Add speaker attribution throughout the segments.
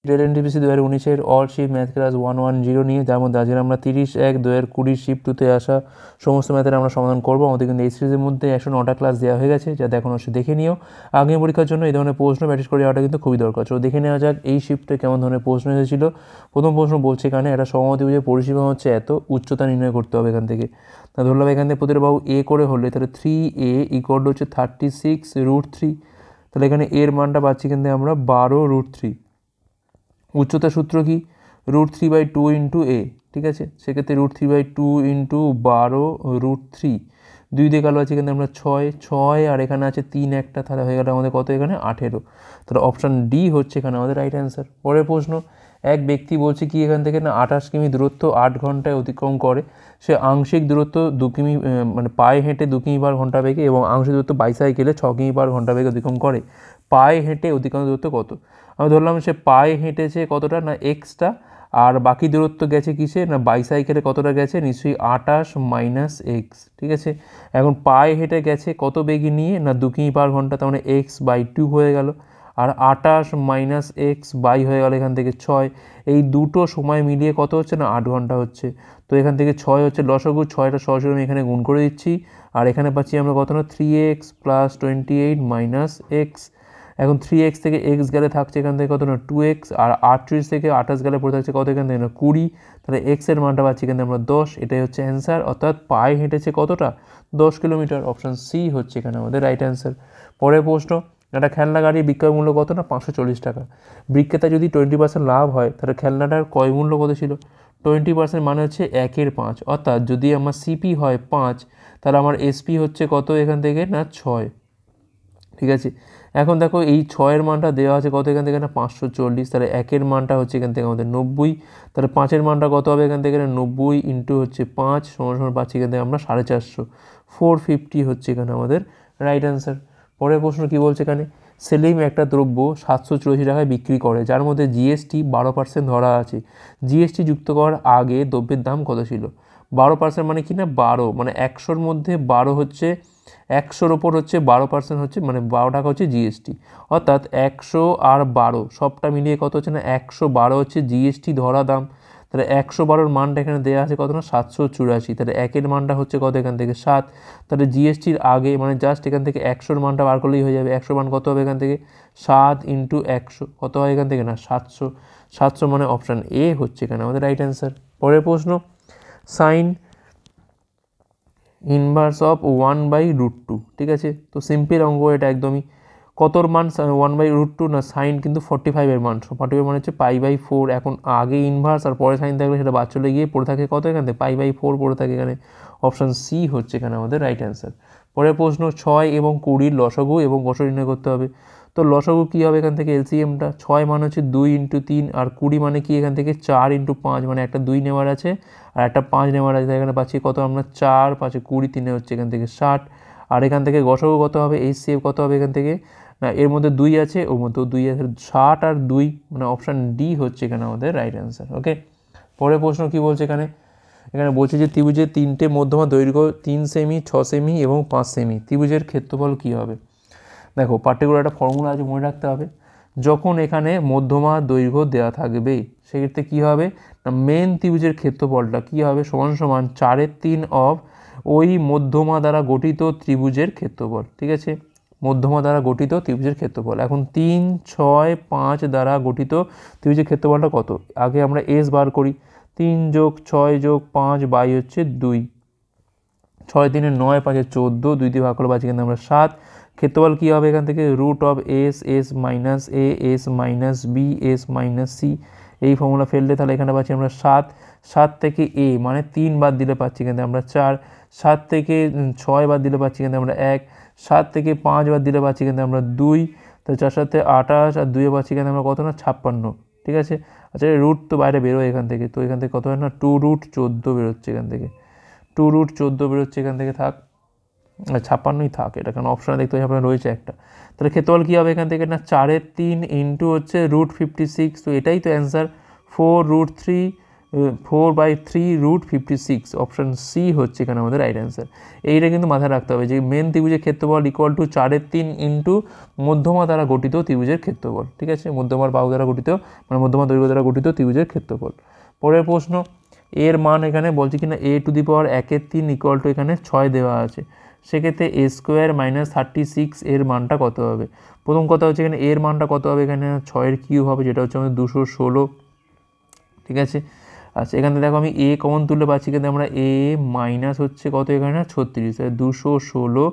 Speaker 1: TET NTPC 2019-এর all shift math class 110 নিয়ে, যার মধ্যে আজকে আমরা 30/1/2020 শিফট 2-তে আসা সমস্ত ম্যাথের আমরা সমাধান করবো। আমাদের কিন্তু এই সিরিজের মধ্যে 109টা ক্লাস দেওয়া হয়ে গেছে, যা এখন অবশ্যই দেখে নিও। আগামী পরীক্ষার জন্য এই ধরনের প্রশ্ন প্র্যাকটিস করে যাওয়াটা কিন্তু খুবই দরকার। তো দেখে নেওয়া যাক এই শিফটে কেমন ধরনের প্রশ্ন এসেছিল। প্রথম প্রশ্ন বলছে এখানে একটা সমদ্বিভুজের পরিসীমা হচ্ছে এত, উচ্চতা নির্ণয় করতে হবে এখান থেকে। তা ধরলাম এখান থেকে প্রতিটা বাহু এ করে হলে তাহলে 3a = হচ্ছে 36√3। তাহলে এখানে এর মানটা পাচ্ছি কিন্তু আমরা 12√3। উচ্চতা সূত্র কি? √3/2 × a, ঠিক আছে। সেক্ষেত্রে √3/2 × 12√3, 2 দিয়ে কালো আছে কিন্তু আমরা 6 আর এখানে আছে 3 একটা, তাহলে হয়ে গেল আমাদের কত এখানে 18। তাহলে অপশান ডি হচ্ছে এখানে আমাদের রাইট অ্যান্সার। পরের প্রশ্ন, এক ব্যক্তি বলছে কি এখান থেকে না 28 কিমি দূরত্ব 8 ঘন্টায় অতিক্রম করে। সে আংশিক দূরত্ব 2 কিমি মানে পায়ে হেঁটে 2 কিমি/ঘন্টা বেগে এবং আংশিক দূরত্ব বাইসাইকেলে 6 কিমি/ঘন্টা বেগে অতিক্রম করে। পায়ে হেঁটে অতিক্রান্ত দূরত্ব কত? আমি ধরলাম সে পায়ে হেঁটেছে কতটা না এক্সটা, আর বাকি দূরত্ব গেছে কিসে না বাইসাইকেলে কতটা গেছে নিশ্চয়ই 28 - x, ঠিক আছে। এখন পায়ে হেঁটে গেছে কত বেগে নিয়ে না 2 কিমি/ঘন্টা, তার মানে x/2 হয়ে গেল, আর 28 - x বাই হয়ে গেল এখান থেকে 6। এই দুটো সময় মিলিয়ে কত হচ্ছে না 8 ঘন্টা হচ্ছে। তো এখান থেকে 6 হচ্ছে লসাগু, 6টা সরাসরি আমি এখানে গুণ করে দিচ্ছি, আর এখানে পাচ্ছি আমরা কত না 3x + 28 - x। এখন 3x থেকে x গেলে থাকছে এখান থেকে কত না 2x, আর 38 থেকে 28 গেলে পড়ে থাকছে কত এখান থেকে না 20। তাহলে x এর মানটা পাচ্ছি এখানে আমরা 10। এটাই হচ্ছে অ্যান্সার, অর্থাৎ পায়ে হেঁটেছে কতটা 10 কিলোমিটার। অপশান সি হচ্ছে এখানে আমাদের রাইট অ্যান্সার। পরের প্রশ্ন, একটা খেলনা গাড়ির বিক্রয় মূল্য কত না 540 টাকা। বিক্রেতা যদি 20% লাভ হয় তাহলে খেলনাটার ক্রয় মূল্য কত ছিল? 20% মানে হচ্ছে 1/5, অর্থাৎ যদি আমার সিপি হয় 5, তাহলে আমার এসপি হচ্ছে কত এখান থেকে না 6, ঠিক আছে। এখন দেখো এই 6-এর মানটা দেওয়া আছে কত এখান থেকে না 540, তাহলে 1-এর মানটা হচ্ছে এখান থেকে আমাদের 90, তাহলে 5-এর মানটা কত হবে এখান থেকে না 90 × হচ্ছে 5 = পাচ্ছি এখান থেকে আমরা 450, 450 হচ্ছে এখানে আমাদের রাইট অ্যান্সার। পরের প্রশ্ন কি বলছে এখানে, সেলিম একটা দ্রব্য 784 টাকায় বিক্রি করে, যার মধ্যে জিএসটি 12% ধরা আছে। জিএসটি যুক্ত করার আগে দ্রব্যের দাম কত ছিল? 12% মানে কি না 12, মানে 100-র মধ্যে 12 হচ্ছে, 100-র ওপর হচ্ছে 12% হচ্ছে মানে 12 টাকা হচ্ছে জিএসটি, অর্থাৎ 100 আর 12 সবটা মিলিয়ে কত হচ্ছে না 112 হচ্ছে জিএসটি ধরা দাম। তাহলে 112-র মানটা এখানে দেওয়া আছে কত না 784, তাহলে 1-এর মানটা হচ্ছে কত এখান থেকে 7। তাহলে জিএসটির আগে মানে জাস্ট এখান থেকে 100-র মানটা বার করলেই হয়ে যাবে। 100 মান কত হবে এখান থেকে 7 × 100, কত হয় এখান থেকে না 700। 700 মানে অপশান এ হচ্ছে এখানে আমাদের রাইট অ্যান্সার। পরের প্রশ্ন, সাইন ইনভার্স অফ 1/√2, ঠিক আছে। তো সিম্পল অঙ্ক এটা একদমই। কতর মান 1/√2 না সাইন কিন্তু 45-এর মান, 45 মানে হচ্ছে π/4। এখন আগে ইনভার্স আর পরে সাইন থাকলে সেটা বাদ চলে গিয়ে পড়ে থাকে কত এখান থেকে π/4 পড়ে থাকে এখানে। অপশান সি হচ্ছে এখানে আমাদের রাইট অ্যান্সার। পরের প্রশ্ন, 6 এবং 20-র লসাগু এবং গসা নির্ণয় করতে হবে। তো লসাগু কী হবে এখান থেকে এলসিএমটা? 6 মানে হচ্ছে 2 × 3, আর 20 মানে কি এখান থেকে 4 × 5, মানে একটা 2 নেওয়ার আছে আর একটা 5 নেওয়ার আছে। এখানে পাচ্ছি কত আমরা 4 × 5 = 20, 3 হচ্ছে এখান থেকে 60। আর এখান থেকে গসাগু কত হবে, এইচসিএফ কত হবে এখান থেকে না এর মধ্যে 2 আছে, ওর মধ্যেও 2 আছে, 60 আর 2 মানে অপশান ডি হচ্ছে এখানে আমাদের রাইট অ্যান্সার। ওকে, পরের প্রশ্ন কি বলছে এখানে, এখানে বলছে যে ত্রিভুজের 3টে মধ্যমা দৈর্ঘ্য 3 সেমি, 6 সেমি এবং 5 সেমি, ত্রিভুজের ক্ষেত্রফল কী হবে? দেখো পার্টিকুলার একটা ফর্মুলা আছে, মনে রাখতে হবে। যখন এখানে মধ্যমা দৈর্ঘ্য দেওয়া থাকবে সেক্ষেত্রে কী হবে না মেন ত্রিভুজের ক্ষেত্রফলটা কী হবে সমান সমান 4/3 অফ ওই মধ্যমা দ্বারা গঠিত ত্রিভুজের ক্ষেত্রফল, ঠিক আছে। মধ্যমা দ্বারা গঠিত ত্রিভুজের ক্ষেত্রফল। এখন 3, 6, 5 দ্বারা গঠিত ত্রিভুজের ক্ষেত্রফলটা কত? আগে আমরা এস বার করি। 3 + 6 + 5 বাই হচ্ছে 2, 6 × 3 = 9, 5 = 14, 2 দিয়ে ভাগ করে পাচ্ছি কিন্তু আমরা 7। ক্ষেত্রফল কী হবে এখান থেকে √(s, s - a, s - b, s - c), এই ফর্মুলা ফেললে তাহলে এখানে পাচ্ছি আমরা 7। 7 থেকে a মানে 3 বাদ দিলে পাচ্ছি কিন্তু আমরা 4। 7 থেকে 6 বাদ দিলে পাচ্ছি কিন্তু আমরা 1। 7 থেকে 5 বাদ দিলে পাচ্ছি কিন্তু আমরা 2। তো 4 × 7 = 28, আর 2 পাচ্ছি কিন্তু আমরা কত না 56, ঠিক আছে। আচ্ছা রুট তো বাইরে বেরোয় এখান থেকে, তো এখান থেকে কত হয় না 2√14 বেরোচ্ছে এখান থেকে, 2√14 বেরোচ্ছে এখান থেকে, থাক 56ই থাক, এটা কারণ অপশানে দেখতে পাচ্ছি আপনার রয়েছে একটা। তাহলে ক্ষেত্রফল কী হবে এখান থেকে না 4/3 × হচ্ছে √56, তো এটাই তো অ্যান্সার 4√3 4/3√56, অপশান সি হচ্ছে এখানে আমাদের রাইট অ্যান্সার। এইটা কিন্তু মাথায় রাখতে হবে যে মেন ত্রিভুজের ক্ষেত্রফল ইকুয়াল টু 4/3 ইন্টু মধ্যমা দ্বারা গঠিত ত্রিভুজের ক্ষেত্রফল, ঠিক আছে, মধ্যমার বাহু দ্বারা গঠিত মানে মধ্যমা দৈর্ঘ্য দ্বারা গঠিত ত্রিভুজের ক্ষেত্রফল। পরের প্রশ্ন, এর মান এখানে বলছে কিনা a⁴ ইকুয়াল টু এখানে 6 দেওয়া আছে, সেক্ষেত্রে a² - 36 এর মানটা কত হবে? প্রথম কথা হচ্ছে এখানে এর মানটা কত হবে, এখানে 6 কিউব হবে যেটা হচ্ছে আমাদের 216, ঠিক আছে। আচ্ছা, এখানে দেখো আমি এ কমন তুললে পাচ্ছি কিন্তু আমরা এ মাইনাস হচ্ছে কত এখানে 36, 216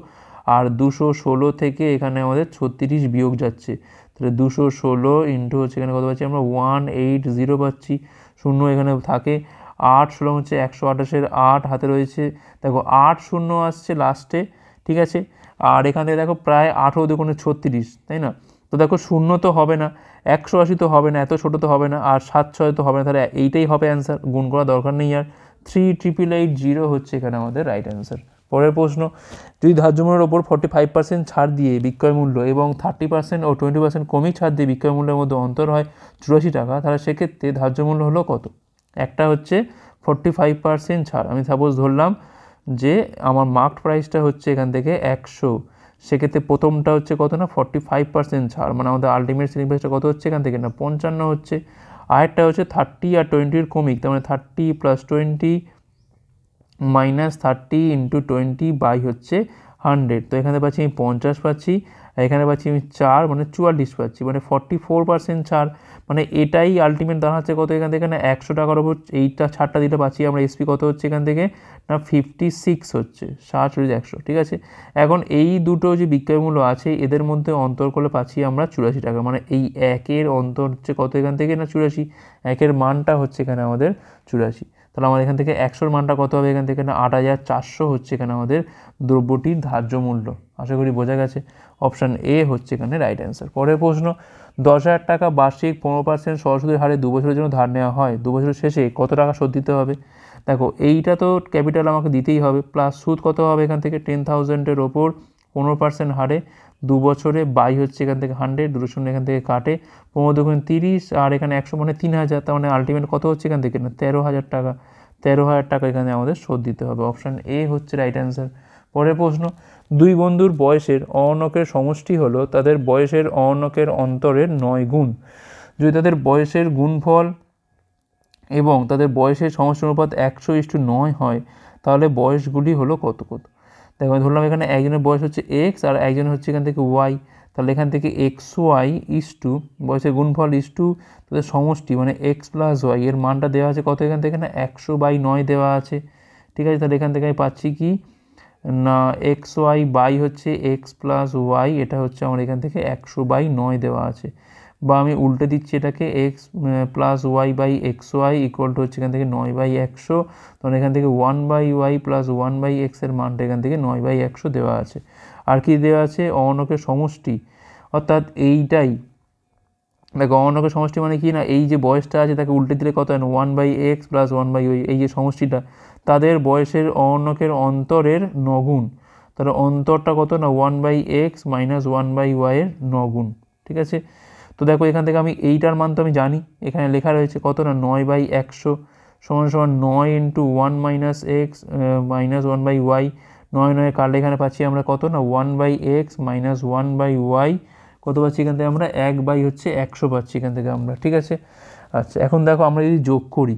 Speaker 1: আর 216 থেকে এখানে আমাদের 36 বিয়োগ যাচ্ছে, তাহলে 216 ইন্টু হচ্ছে এখানে কত পাচ্ছি আমরা 180 পাচ্ছি, শূন্য এখানে থাকে, 8 16 হচ্ছে 128-এর 8 হাতে রয়েছে, দেখো 8 শূন্য আসছে লাস্টে, ঠিক আছে। আর এখান থেকে দেখো প্রায় 18 দুগুণে 36, তাই না? তো দেখো শূন্য তো হবে না, 180 তো হবে না, এত ছোটো তো হবে না, আর 7 6 তো হবে না, তাহলে এইটাই হবে অ্যান্সার, গুণ করা দরকার নেই আর। 38880 হচ্ছে এখানে আমাদের রাইট অ্যান্সার। পরের প্রশ্ন, যদি ধার্য মূল্যের ওপর 45% ছাড় দিয়ে বিক্রয় মূল্য এবং 30% ও 20% কমিক ছাড় দিয়ে বিক্রয় মূল্যের মধ্যে অন্তর হয় 84 টাকা, তাহলে সেক্ষেত্রে ধার্য মূল্য হলো কত? একটা হচ্ছে 45% ছাড়, আমি সাপোজ ধরলাম যে আমার মার্কড প্রাইসটা হচ্ছে এখান থেকে 100, সেক্ষেত্রে প্রথমটা হচ্ছে কত না 45% ছাড়, মানে আমাদের আলটিমেট সেলিং প্রাইসটা কত হচ্ছে এখান থেকে না 55 হচ্ছে। আরেকটা হচ্ছে 30 আর 20-এর কমিক, তার মানে 30 + 20 - 30 × 20 বাই হচ্ছে 100, তো এখানে পাচ্ছি আমি 50 পাচ্ছি, আর এখানে পাচ্ছি আমি 4 মানে 44 পাচ্ছি, মানে 44% ছাড়, মানে এটাই আলটিমেট দাঁড়াচ্ছে কত এখান থেকে না 100 টাকার ওপর এইটা ছাড়টা দিতে পাচ্ছি আমরা, এসপি কত হচ্ছে এখান থেকে না 56 হচ্ছে, 60 × 100, ঠিক আছে। এখন এই দুটো যে বিক্রয় মূল্য আছে এদের মধ্যে অন্তর করলে পাচ্ছি আমরা 84 টাকা, মানে এই একের অন্তর হচ্ছে কত এখান থেকে না 84, একের মানটা হচ্ছে এখানে আমাদের 84, তাহলে আমাদের এখান থেকে 100-র মানটা কত হবে এখান থেকে না 8400 হচ্ছে এখানে আমাদের দ্রব্যটির ধার্য মূল্য। আশা করি বোঝা গেছে, অপশান এ হচ্ছে এখানে রাইট অ্যান্সার। পরের প্রশ্ন, 10,000 টাকা বার্ষিক 15% সরস্বতীর হারে 2 বছরের জন্য ধার নেওয়া হয়, 2 বছরের শেষে কত টাকা শোধ দিতে হবে? দেখো এইটা তো ক্যাপিটাল আমাকে দিতেই হবে, প্লাস সুদ কত হবে এখান থেকে 10,000-এর ওপর 15% হারে 2 বছরে বাই হচ্ছে এখান থেকে 100, 2 শূন্য এখান থেকে কাটে, 15 দুগুণ 30 আর এখানে 100 মানে 3000, তার মানে আলটিমেট কত হচ্ছে এখান থেকে না 13,000 টাকা, 13,000 টাকা এখানে আমাদের শোধ দিতে হবে, অপশান এ হচ্ছে রাইট অ্যান্সার। পরের প্রশ্ন, দুই বন্ধুর বয়সের অহর্ণকের সমষ্টি হলো তাদের বয়সের অহর্ণকের অন্তরের 9 গুণ, যদি তাদের বয়সের গুণফল এবং তাদের বয়সের সমষ্টি অনুপাত 100:9 হয়, তাহলে বয়সগুলি হলো কত কত? দেখো আমি ধরলাম এখানে একজনের বয়স হচ্ছে এক্স আর একজনের হচ্ছে এখান থেকে ওয়াই, তাহলে এখান থেকে XY বয়সের গুণফল তাদের সমষ্টি মানে X + Y এর মানটা দেওয়া আছে কত এখান থেকে না 100/9 দেওয়া আছে, ঠিক আছে। তাহলে এখান থেকে আমি পাচ্ছি কি না XY বাই হচ্ছে X + Y, এটা হচ্ছে আমার এখান থেকে 100/9 দেওয়া আছে, বা আমি উল্টে দিচ্ছি এটাকে X + Y/XY ইকুয়াল টু হচ্ছে এখান থেকে 9/100, তখন এখান থেকে 1/Y + 1/X এর মানটা এখান থেকে 9/100 দেওয়া আছে। আর কি দেওয়া আছে অহর্ণকের সমষ্টি, অর্থাৎ এইটাই দেখো অহর্ণকের সমষ্টি মানে কি না এই যে বয়সটা আছে তাকে উল্টে দিলে কত হয় না 1/X + 1/Y, এই যে সমষ্টিটা তাদের বয়সের অহর্ণকের অন্তরের 9 গুণ, তাহলে অন্তরটা কত না 1/X - 1/Y এর 9 গুণ, ঠিক আছে। তো দেখো এখান থেকে আমি এইটার মান তো আমি জানি, এখানে লেখা রয়েছে কত না 9/100 = 9 × 1 - X - 1/Y, 9 9 কাটলে এখানে পাচ্ছি আমরা কত না 1/X - 1/Y, কত পাচ্ছি এখান থেকে আমরা 1/100 পাচ্ছি এখান থেকে আমরা, ঠিক আছে। আচ্ছা, এখন দেখো আমরা যদি যোগ করি,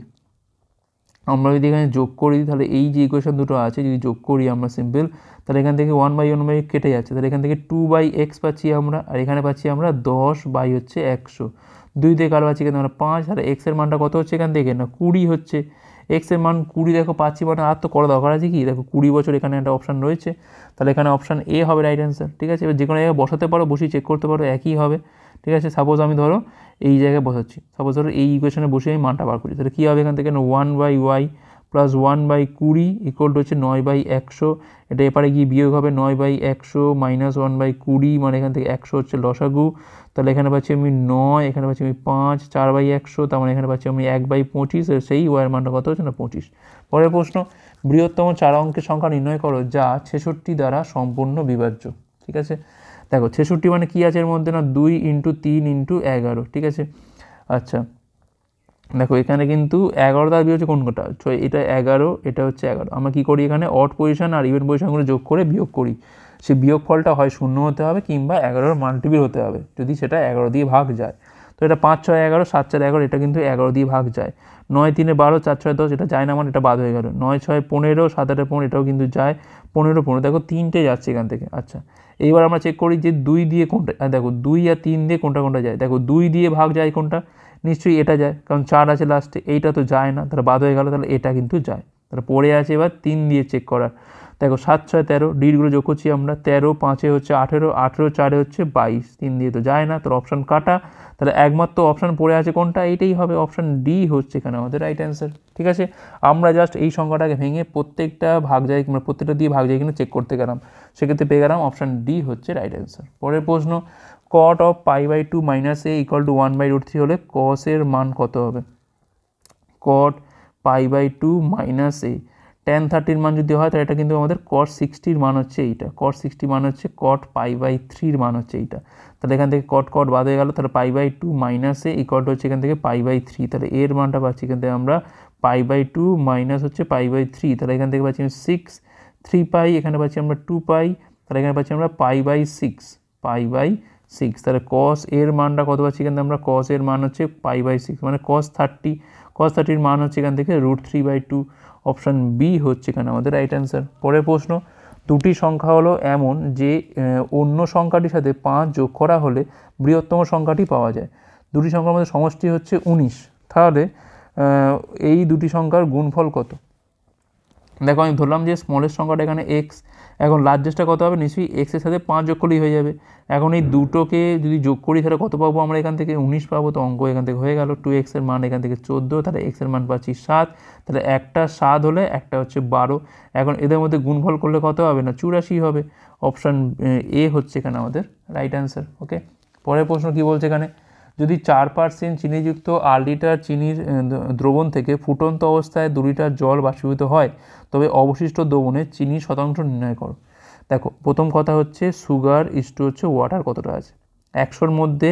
Speaker 1: এখানে যোগ করি তাহলে এই যে ইকুয়েশন দুটো আছে যদি যোগ করি আমরা সিম্পল, তাহলে এখান থেকে 1/1 কেটে যাচ্ছে, তাহলে এখান থেকে 2/X পাচ্ছি আমরা, আর এখানে পাচ্ছি আমরা 10/100, 2 দিয়ে কার পাচ্ছি এখানে আমরা 5, আর X এর মানটা কত হচ্ছে এখান থেকে না 20 হচ্ছে, X এর মান 20 দেখো পাচ্ছি, মানে আর তো করা দরকার আছে কি, দেখো 20 বছর এখানে একটা অপশান রয়েছে, তাহলে এখানে অপশান এ হবে রাইট অ্যান্সার, ঠিক আছে। এবার যে কোনো জায়গায় বসাতে পারো, বসিয়ে চেক করতে পারো, একই হবে, ঠিক আছে। সাপোজ আমি ধরো এই জায়গায় বসাচ্ছি, সাপোজ ধরো এই ইকুয়েশনে বসে আমি মানটা বার করি, তাহলে কী হবে এখান থেকে না 1/Y + 1/20 ইকুয়াল টু হচ্ছে 9/100, এটা এপারে গিয়ে বিয়োগ হবে 9/100 - 1/20, মানে এখান থেকে 100 হচ্ছে লসাগু, তাহলে এখানে পাচ্ছি আমি 9, এখানে পাচ্ছি আমি 5, 4/100, তার মানে এখানে পাচ্ছি আমি 1/25, আর সেই ওয়ার মানটা কত হচ্ছে না 25। পরের প্রশ্ন, বৃহত্তম 4 অঙ্কের সংখ্যা নির্ণয় করো যা 66 দ্বারা সম্পূর্ণ বিভাজ্য, ঠিক আছে। দেখো 66 মানে কি আছে এর মধ্যে না 2 × 3 × 11, ঠিক আছে। আচ্ছা, দেখো এখানে কিন্তু 11 দ্বারা বিয়োগ হচ্ছে কোনটা, এটা 11, এটা হচ্ছে 11। আমরা কী করি এখানে অড পজিশন আর ইভেন পজিশনগুলো যোগ করে বিয়োগ করি। সেই বিয়োগ ফলটা হয় 0 হতে হবে কিংবা 11-র মাল্টিপল হতে হবে যদি সেটা 11 দিয়ে ভাগ যায়। তো এটা 5 6 11, 7 4 11, এটা কিন্তু 11 দিয়ে ভাগ যায়। 9 3 12, 4 6 10, এটা যায় না, মানে এটা বাদ হয়ে গেল। 9 6 15, 7 8 15, এটাও কিন্তু যায়। 15 15, দেখো 3টে যাচ্ছে এখান থেকে। আচ্ছা, এইবার আমরা চেক করি যে 2 দিয়ে কোনটা, দেখো 2 আর 3 দিয়ে কোনটা কোনটা যায়। দেখো 2 দিয়ে ভাগ যায় কোনটা, নিশ্চয়ই এটা যায়, কারণ 4 আছে লাস্টে। এইটা তো যায় না, তাহলে বাদ হয়ে গেল, তাহলে এটা কিন্তু যায়। তাহলে পড়ে আছে এবার 3 দিয়ে চেক করার। দেখো 7 6 13, ডিটগুলো যোগ করছি আমরা। 13 5 হচ্ছে 18, 18 4 হচ্ছে 22, 3 দিয়ে তো যায় না, তাহলে অপশান কাটা। তাহলে একমাত্র অপশান পড়ে আছে কোনটা, এইটাই হবে, অপশান ডি হচ্ছে এখানে আমাদের রাইট অ্যান্সার। ঠিক আছে, আমরা জাস্ট এই সংখ্যাটাকে ভেঙে প্রত্যেকটা ভাগ যায়, মানে প্রত্যেকটা দিয়ে ভাগ যায় কিনা চেক করতে গেলাম, সেক্ষেত্রে পেয়ে গেলাম অপশান ডি হচ্ছে রাইট অ্যান্সার। পরের প্রশ্ন, cot অফ π/2 - a = 1/√3 হলে cos এর মান কত হবে? cot π/2 - a, tan 30 মান যদি হয় তাহলে এটা কিন্তু আমাদের cos 60 মান হচ্ছে এইটা, cos 60 মান হচ্ছে cot π/3 মান হচ্ছে এইটা। তাহলে এখান থেকে cot বাদ হয়ে গেল, তাহলে π/2 - a ইকুয়াল হচ্ছে এখান থেকে π/3, তাহলে এর মানটা পাচ্ছি এখান থেকে আমরা π/2 মাইনাস হচ্ছে π/3, তাহলে এখান থেকে পাচ্ছি 6 3π, এখানে পাচ্ছি আমরা 2π, তাহলে এখানে পাচ্ছি আমরা π/6, তাহলে cos এর মানটা কত পাচ্ছি এখান থেকে আমরা, cos এর মান হচ্ছে π/6, মানে cos 30 মান হচ্ছে এখান থেকে √3/2। অপশান বি হচ্ছে এখানে আমাদের রাইট অ্যান্সার। পরের প্রশ্ন, দুটি সংখ্যা হলো এমন যে অন্য সংখ্যাটির সাথে 5 যোগ করা হলে বৃহত্তম সংখ্যাটি পাওয়া যায়। দুটি সংখ্যার মধ্যে সমষ্টি হচ্ছে 19, তাহলে এই দুটি সংখ্যার গুণফল কত? দেখো আমি ধরলাম যে স্মলেস্ট সংখ্যাটা এখানে এক্স, এখন লার্জেস্টটা কত হবে, নিশ্চয়ই এক্সের সাথে 5 যোগ করলেই হয়ে যাবে। এখন এই দুটোকে যদি যোগ করি তাহলে কত পাবো আমরা, এখান থেকে 19 পাবো, তো অঙ্ক এখান থেকে হয়ে গেল। 2x এর মান এখান থেকে 14, তাহলে x এর মান পাচ্ছি 7, তাহলে একটা 7 হলে একটা হচ্ছে 12। এখন এদের মধ্যে গুণফল করলে কত হবে না, 84 হবে। অপশান এ হচ্ছে এখানে আমাদের রাইট অ্যান্সার। ওকে, পরের প্রশ্ন কি বলছে এখানে, যদি 4% চিনিযুক্ত 8 লিটার চিনির দ্রবণ থেকে ফুটন্ত অবস্থায় 2 লিটার জল বাষ্পীভূত হয়, তবে অবশিষ্ট দ্রবণে চিনির শতাংশ নির্ণয় করো। দেখো প্রথম কথা হচ্ছে সুগার ইস্টু হচ্ছে ওয়াটার কতটা আছে, 100-র মধ্যে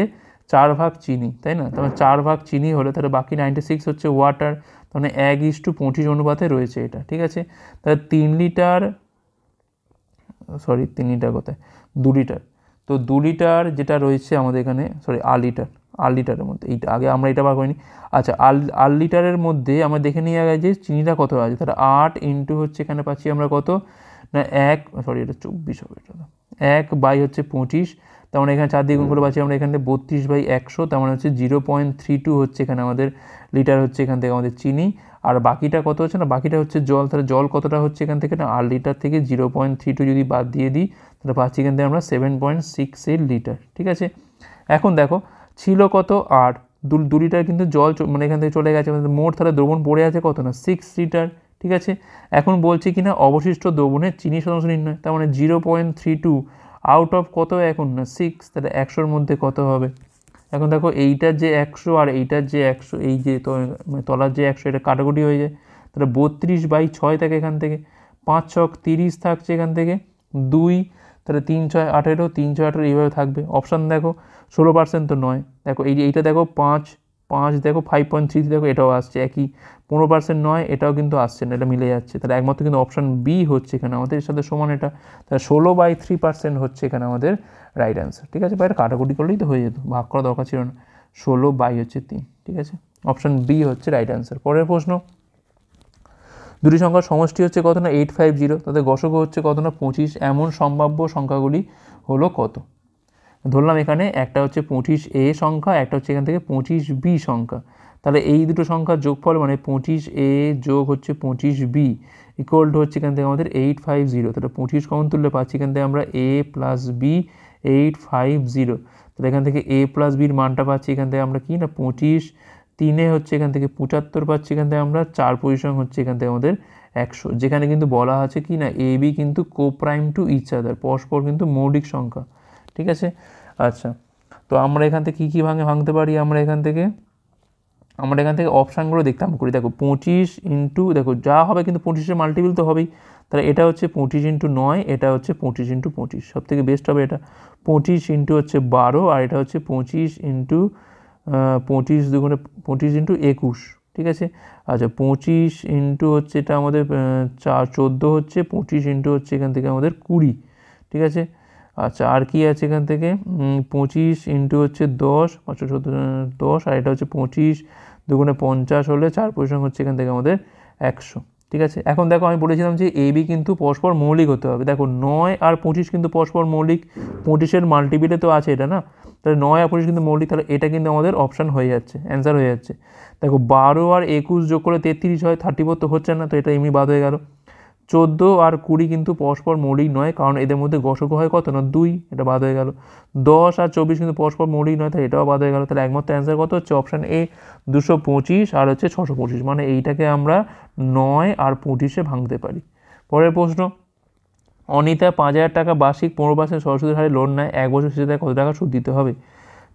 Speaker 1: 4 ভাগ চিনি, তাই না? তাহলে 4 ভাগ চিনি হলে তাহলে বাকি 96 হচ্ছে ওয়াটার, তাহলে 1:25 অনুপাতে রয়েছে এটা। ঠিক আছে, তাহলে 3 লিটার কোথায়, 2 লিটার, তো 2 লিটার যেটা রয়েছে আমাদের এখানে, 8 লিটারের মধ্যে, এইটা আগে আমরা এটা বার করিনি। আচ্ছা, 8 লিটারের মধ্যে আমরা দেখে নিয়ে আগে যে চিনিটা কত আছে, তাহলে 8 ইন্টু হচ্ছে এখানে পাচ্ছি আমরা কত না, এটা 24 হবে, এটা 1/25, তার মানে এখানে 4 দিয়ে গুণ করে পাচ্ছি আমরা এখান থেকে 32/100, তার মানে হচ্ছে 0.32 হচ্ছে এখানে আমাদের লিটার হচ্ছে এখান থেকে আমাদের চিনি। আর বাকিটা কত হচ্ছে না, বাকিটা হচ্ছে জল, তাহলে জল কতটা হচ্ছে এখান থেকে না, 8 লিটার থেকে 0.32 যদি বাদ দিয়ে দিই তাহলে পাচ্ছি এখান থেকে আমরা 7.68 লিটার। ঠিক আছে, এখন দেখো ছিল কত 8, 2 লিটার কিন্তু জল মানে এখান থেকে চলে গেছে, মোট তাহলে দ্রবণ পড়ে আছে কত না 6 লিটার। ঠিক আছে, এখন বলছি কিনা অবশিষ্ট দ্রবণের চিনি শতাংশ নির্ণয়, তার মানে 0.32 আউট অফ কত এখন না 6, তাহলে 100-র মধ্যে কত হবে। এখন দেখো এইটার যে 100 আর এইটার যে 100, এই যে তলার যে 100 এটা কাটাকুটি হয়ে যায়, তাহলে 32/6 থাকে এখান থেকে, 5 6 30 থাকছে এখান থেকে 2, তাহলে 3 6 18, 3 6 18 এইভাবে থাকবে। অপশান দেখো 16% তো নয়, দেখো এইটা দেখো 5 দেখো 5.3 দেখো এটাও আসছে একই, 15% নয়, এটাও কিন্তু আসছে না, এটা মিলে যাচ্ছে, তাহলে একমাত্র কিন্তু অপশান বি হচ্ছে এখানে আমাদের এর সাথে সমান এটা, তাহলে 16/3% হচ্ছে এখানে আমাদের রাইট অ্যান্সার। ঠিক আছে, বা এটা কাটাকুটি করলেই তো হয়ে যেত, ভাগ করা দরকার ছিল না, 16/3। ঠিক আছে, অপশান বি হচ্ছে রাইট অ্যান্সার। পরের প্রশ্ন, দুটি সংখ্যার সমষ্টি হচ্ছে কত না 850, তাদের গসক হচ্ছে কত না 25, এমন সম্ভাব্য সংখ্যাগুলি হলো কত? ধরলাম এখানে একটা হচ্ছে 25A সংখ্যা, একটা হচ্ছে এখান থেকে 25B সংখ্যা, তাহলে এই দুটো সংখ্যার যোগফল মানে 25A যোগ হচ্ছে 25B ইকুয়াল টু হচ্ছে এখান থেকে আমাদের 850, তাহলে 25 কমন তুললে পাচ্ছি এখান থেকে আমরা A প্লাস B 850, তাহলে এখান থেকে A প্লাস বির মানটা পাচ্ছি এখান থেকে আমরা কি না 25, 3 হচ্ছে এখান থেকে 75 পাচ্ছি এখান থেকে আমরা, 4 পজিশন হচ্ছে এখান থেকে আমাদের 100, যেখানে কিন্তু বলা আছে কি না AB কিন্তু কোপ্রাইম টু ইচ আদার, পরস্পর কিন্তু মৌলিক সংখ্যা। ঠিক আছে, আচ্ছা, তো আমরা এখান থেকে কী ভাঙতে পারি, আমরা এখান থেকে অপশানগুলো দেখতাম করি। দেখো 25 ইন্টু, দেখো যা হবে কিন্তু 25-এর মাল্টিপল তো হবেই, তাহলে এটা হচ্ছে 25 ইন্টু 9, এটা হচ্ছে 25 ইন্টু 25, সব থেকে বেস্ট হবে এটা। 25 ইন্টু হচ্ছে 12, আর এটা হচ্ছে 25 ইন্টু 25 দুগুণে 25 ইন্টু 21, ঠিক আছে। আচ্ছা 25 ইন্টু হচ্ছে এটা আমাদের 14 হচ্ছে, 25 ইন্টু হচ্ছে এখান থেকে আমাদের 20, ঠিক আছে। আচ্ছা আর কি আছে এখান থেকে, 25 ইন্টু হচ্ছে 10, 514 10, আর এটা হচ্ছে 25 দুগুণে 50 হলে 4 পরিসংখ্যান হচ্ছে এখান থেকে আমাদের 100, ঠিক আছে। এখন দেখো আমি বলেছিলাম যে এ বি কিন্তু পরস্পর মৌলিক হতে হবে। দেখো 9 আর 25 কিন্তু পরস্পর মৌলিক, 25-এর মাল্টিপিলে তো আছে এটা না, তাহলে 9 আর 25 কিন্তু মৌলিক, তাহলে এটা কিন্তু আমাদের অপশান হয়ে যাচ্ছে, অ্যান্সার হয়ে যাচ্ছে। দেখো 12 আর 21 যোগ করে 33 হয়, 34 তো হচ্ছে না, তো এটা এমনি বাদ হয়ে গেল। 14 আর 20 কিন্তু পরস্পর মৌলিক নয়, কারণ এদের মধ্যে গসক হয় কত না 2, এটা বাদ হয়ে গেল। 10 আর 24 কিন্তু পরস্পর মৌলিক নয়, তাই এটাও বাদ হয়ে গেল। তাহলে একমাত্র অ্যান্সার কত হচ্ছে অপশান এ 225 আর হচ্ছে 625, মানে এইটাকে আমরা 9 আর 25-এ ভাঙতে পারি। পরের প্রশ্ন, অনিতা 5,000 টাকা বার্ষিক 15% সরস্বতী হারে লোন নেয়, 1 বছর শেষে তাকে কত টাকা সুদ দিতে হবে?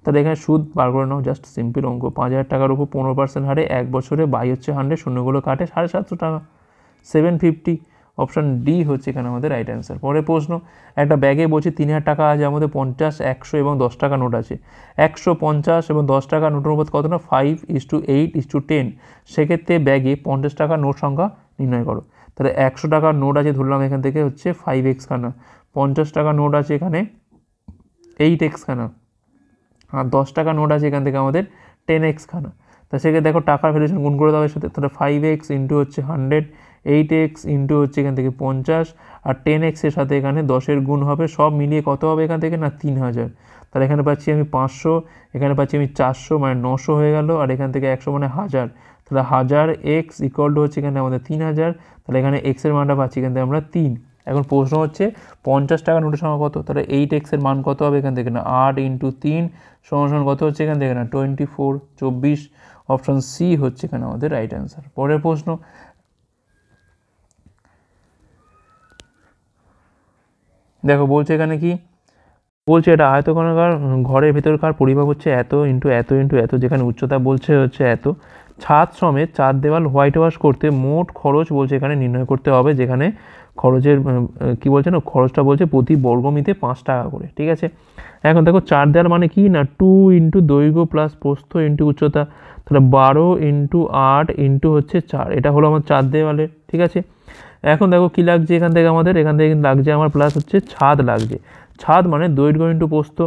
Speaker 1: তাহলে এখানে সুদ বার করে নাও, জাস্ট সিম্পল অঙ্ক। 5,000 টাকার উপর 15% হারে 1 বছরে বাই হচ্ছে 100, শূন্যগুলো কাটে 750 টাকা, 750। অপশান ডি হচ্ছে এখানে আমাদের রাইট অ্যান্সার। পরের প্রশ্ন, একটা ব্যাগে বলছে 3,000 টাকা আছে, আমাদের 50, 100 এবং 10 টাকা নোট আছে। 100, 50 এবং 10 টাকা নোটের অনুপাত কত না 5:8:10, সেক্ষেত্রে ব্যাগে 50 টাকার নোট সংখ্যা নির্ণয় করো। তাহলে 100 টাকার নোট আছে ধরলাম এখান থেকে হচ্ছে 5x খানা, 50 টাকার নোট আছে এখানে 8x খানা, আর 10 টাকা নোট আছে এখান থেকে আমাদের 10x খানা। তা সেক্ষেত্রে দেখো টাকার ভ্যালুয়েশন গুণ করে দেওয়ার সাথে, তাহলে 5x ইন্টু হচ্ছে 100, 8x ইন্টু হচ্ছে এখান থেকে 50, আর 10x এর সাথে এখানে 10-এর গুণ হবে, সব মিলিয়ে কত হবে এখান থেকে না 3,000। তাহলে এখানে পাচ্ছি আমি 500, এখানে পাচ্ছি আমি 400, মানে 900 হয়ে গেল, আর এখান থেকে 100 মানে 1000, তাহলে 1000x ইকুয়াল টু হচ্ছে এখানে আমাদের 3,000, তাহলে এখানে x এর মানটা পাচ্ছি এখান থেকে আমরা 3। এখন প্রশ্ন হচ্ছে 50 টাকা নোটের সংখ্যা কত, তাহলে 8x এর মান কত হবে এখান থেকে না 8 ইন্টু 3 সমান কত হচ্ছে এখান থেকে না 24, 24। অপশান সি হচ্ছে এখানে আমাদের রাইট অ্যান্সার। পরের প্রশ্ন, দেখো বলছে এখানে কি বলছে, এটা আয়তক্ষেত্রাকার ঘরের ভেতরকার পরিমাপ হচ্ছে এত ইন্টু এত ইন্টু এত, যেখানে উচ্চতা বলছে হচ্ছে এত, ছাদ সমেত 4 দেওয়াল হোয়াইট ওয়াশ করতে মোট খরচ বলছে এখানে নির্ণয় করতে হবে, যেখানে খরচের কি বলছে না, খরচটা বলছে প্রতি বর্গমিতে 5 টাকা করে, ঠিক আছে। এখন দেখো 4 দেওয়াল মানে কি না 2 ইন্টু দৈর্ঘ্য প্লাস প্রস্থ ইন্টু উচ্চতা, তাহলে 12 ইন্টু 8 ইন্টু হচ্ছে 4, এটা হলো আমার 4 দেওয়ালের, ঠিক আছে। এখন দেখো কি লাগছে এখান থেকে আমাদের, এখান থেকে লাগছে আমার প্লাস হচ্ছে ছাদ লাগছে, ছাদ মানে দৈর্ঘ্য ইন্টু প্রস্থ,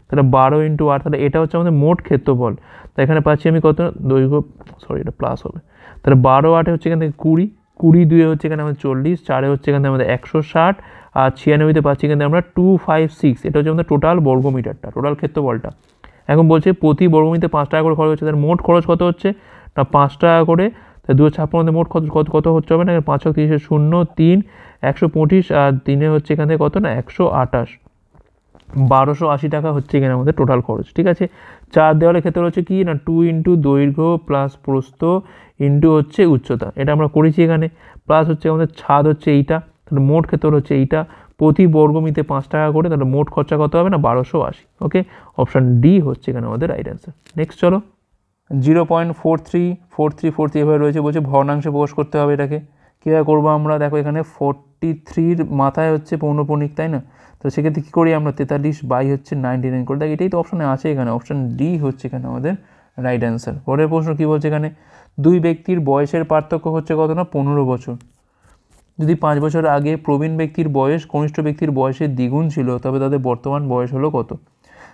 Speaker 1: তাহলে 12 ইন্টু 8, তাহলে এটা হচ্ছে আমাদের মোট ক্ষেত্রফল। তো এখানে পাচ্ছি আমি কত দৈর্ঘ্য, সরি এটা প্লাস হবে, তাহলে 12 8 হচ্ছে এখান থেকে 20, 20 2 হচ্ছে এখানে আমাদের 40, 4 হচ্ছে এখানে আমাদের 160, আর 96-তে পাচ্ছি এখানে আমরা 256, এটা হচ্ছে আমাদের টোটাল বর্গমিটারটা, টোটাল ক্ষেত্রফলটা। এখন বলছে প্রতি বর্গমিটারে 5 টাকা করে খরচ হচ্ছে, তার মোট খরচ কত হচ্ছে না 5 টাকা করে, তাই 256 মোট কত কত হচ্ছে হবে না 5 30 0 3 125, আর 3 হচ্ছে এখান থেকে কত না 128, 1280 টাকা হচ্ছে এখানে আমাদের টোটাল খরচ, ঠিক আছে। 4 দেওয়ালের ক্ষেত্রে হচ্ছে কি না 2 ইন্টু দৈর্ঘ্য প্লাস প্রস্থ ইন্টু হচ্ছে উচ্চতা, এটা আমরা করেছি এখানে, প্লাস হচ্ছে আমাদের ছাদ হচ্ছে এইটা, তাহলে মোট ক্ষেত্র হচ্ছে এইটা, প্রতি বর্গমিতে 5 টাকা করে, তাহলে মোট খরচা কত হবে না 1280। ওকে, অপশান ডি হচ্ছে এখানে আমাদের রাইট অ্যান্সার। নেক্সট চলো, 0.434343 এভাবে রয়েছে, বলছে ভগ্নাংশে প্রকাশ করতে হবে এটাকে, কীভাবে করবো আমরা, দেখো এখানে 43-র মাথায় হচ্ছে পৌনঃপুনিক, তাই না, তো সেক্ষেত্রে কী করি আমরা 43 বাই হচ্ছে 99 করে, দেখ এটাই তো অপশানে আছে এখানে, অপশান ডি হচ্ছে এখানে আমাদের রাইট অ্যান্সার। পরের প্রশ্ন কী বলছে এখানে, দুই ব্যক্তির বয়সের পার্থক্য হচ্ছে কত না 15 বছর, যদি 5 বছর আগে প্রবীণ ব্যক্তির বয়স কনিষ্ঠ ব্যক্তির বয়সের দ্বিগুণ ছিল, তবে তাদের বর্তমান বয়স হলো কত।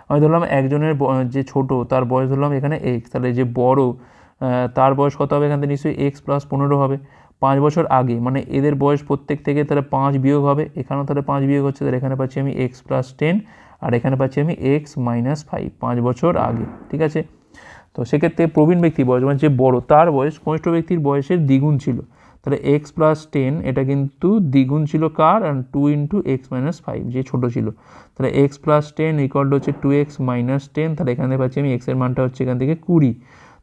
Speaker 1: আমি ধরলাম একজনের যে ছোট তার বয়স ধরলাম এখানে এক্স, তাহলে যে বড় তার বয়স কত হবে এখান থেকে নিশ্চয়ই এক্স প্লাস 15 হবে। 5 বছর আগে মানে এদের বয়স প্রত্যেক থেকে তাহলে 5 বিয়োগ হবে, এখানেও তাহলে 5 বিয়োগ হচ্ছে, তাহলে এখানে পাচ্ছি আমি এক্স প্লাস 10, আর এখানে পাচ্ছি আমি এক্স মাইনাস 5, 5 বছর আগে, ঠিক আছে। তো সেক্ষেত্রে প্রবীণ ব্যক্তির বয়স মানে যে বড় তার বয়স কনিষ্ঠ ব্যক্তির বয়সের দ্বিগুণ ছিল, তাহলে এক্স প্লাস 10 এটা কিন্তু দ্বিগুণ ছিল কার, আর 2 ইন্টু এক্স মাইনাস 5 যে ছোটো ছিল, তাহলে এক্স প্লাস 10 ইকুয়াল টু হচ্ছে 2x মাইনাস 10, তাহলে এখানে পাচ্ছি আমি এক্সের মানটা হচ্ছে এখান থেকে 20,